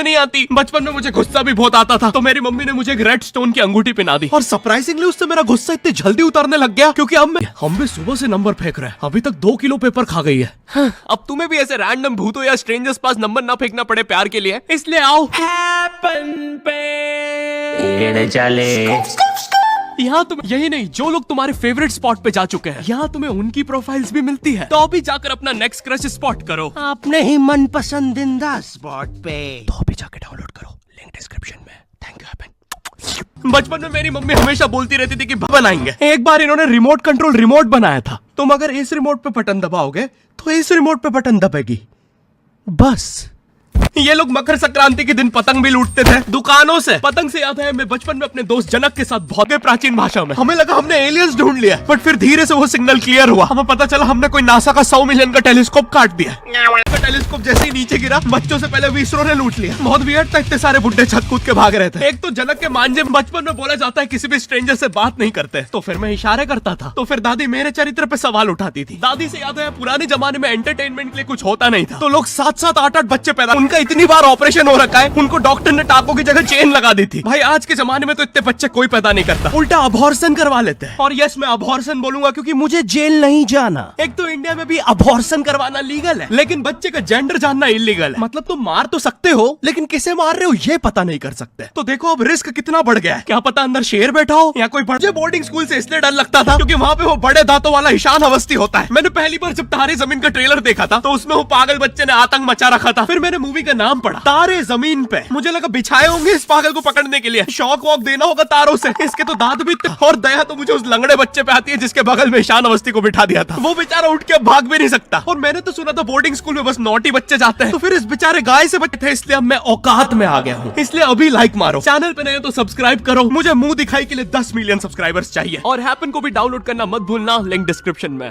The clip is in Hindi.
नहीं आती। बचपन में मुझे गुस्सा भी बहुत आता था, तो मेरी मम्मी ने मुझे एक रेड स्टोन की अंगूठी पहना दी और सरप्राइजिंगली उससे मेरा गुस्सा इतनी जल्दी उतरने लग गया क्योंकि अब हम भी सुबह से नंबर फेंक रहे हैं। अभी तक 2 किलो पेपर खा गई है। अब तुम्हें भी ऐसे रैंडम भूतों या स्ट्रेंजर्स पास नंबर ना फेंकना पड़े प्यार के लिए, इसलिए आओ हैपन पे चले। यहाँ तुम यही नहीं, जो लोग तुम्हारे फेवरेट स्पॉट पे जा चुके हैं, यहाँ तुम्हें उनकी प्रोफाइल्स भी मिलती है। तो अभी जाकर अपना नेक्स्ट क्रश स्पॉट करो अपने ही मन पसंदीदा स्पॉट पे। तो अभी जाके डाउनलोड करो, लिंक डिस्क्रिप्शन में। Thank you happen. बचपन में मेरी मम्मी हमेशा बोलती रहती थी कि बनाएंगे। एक बार इन्होंने रिमोट कंट्रोल रिमोट बनाया था। तुम अगर इस रिमोट पे बटन दबाओगे तो इस रिमोट पे बटन दबेगी, बस। ये लोग मकर संक्रांति के दिन पतंग भी लूटते थे दुकानों से। पतंग से याद है, मैं बचपन में अपने दोस्त जनक के साथ बहुत प्राचीन भाषा में, हमें लगा हमने एलियंस ढूंढ लिया, बट फिर धीरे से वो सिग्नल क्लियर हुआ। हमें पता चला हमने कोई नासा का 100 मिलियन का टेलीस्कोप काट दिया। टेलीस्कोप जैसे ही नीचे गिरा, बच्चों से पहले विसरो ने लूट लिया। बहुत वियर्ड था, इतने सारे बुड्ढे छत कूद के भाग रहे थे। एक तो जनक के मांझे बचपन में बोला जाता है किसी भी स्ट्रेंजर से बात नहीं करते, तो फिर मैं इशारे करता था। तो फिर दादी मेरे चरित्र पे सवाल उठाती थी। दादी से याद है, पुराने जमाने में एंटरटेनमेंट के लिए कुछ होता नहीं था, तो लोग 7-7 8-8 बच्चे पैदा, उनका इतनी बार ऑपरेशन हो रखा है, उनको डॉक्टर ने टाकों की जगह चेन लगा दी थी। भाई आज के जमाने में तो इतने बच्चे कोई पैदा नहीं करता, उल्टा अबॉर्शन करवा लेते हैं। और यस, मैं अबॉर्शन बोलूंगा क्योंकि मुझे जेल नहीं जाना। एक तो इंडिया में भी अबॉर्शन करवाना लीगल है, लेकिन बच्चे का जेंडर जानना इलीगल है। मतलब तुम मार तो सकते हो, लेकिन किसे मार रहे हो ये पता नहीं कर सकते। तो देखो अब रिस्क कितना बढ़ गया है। क्या पता अंदर शेर बैठा हो या कोई बड़े। बोर्डिंग स्कूल से इसलिए डर लगता था क्योंकि वहाँ पे वो बड़े दांतों वाला ईशान अवस्थी होता है। मैंने पहली बार जब तारे जमीन का ट्रेलर देखा था, तो उसमें वो पागल बच्चे ने आतंक मचा रखा था। फिर मैंने मूवी का नाम पढ़ा, तारे जमीन पे। मुझे लगा बिछाए होंगे इस पागल को पकड़ने के लिए, शॉक वॉक देना होगा तारों से। इसके तो दांत भी थे। और दया तो मुझे उस लंगड़े बच्चे पे आती है जिसके बगल में ईशान अवस्थी को बिठा दिया था। वो बेचारा उठ के भाग भी नहीं सकता। और मैंने तो सुना था बोर्डिंग स्कूल में बस नॉटी बच्चे जाते हैं, तो फिर इस बेचारे गाय से बच्चे थे, इसलिए अब मैं औकात में आ गया हूँ। इसलिए अभी लाइक मारो, चैनल पे नए हो तो सब्सक्राइब करो। मुझे मुंह दिखाई के लिए 10 मिलियन सब्सक्राइबर्स चाहिए। और हैपन को भी डाउनलोड करना मत भूलना, लिंक डिस्क्रिप्शन में।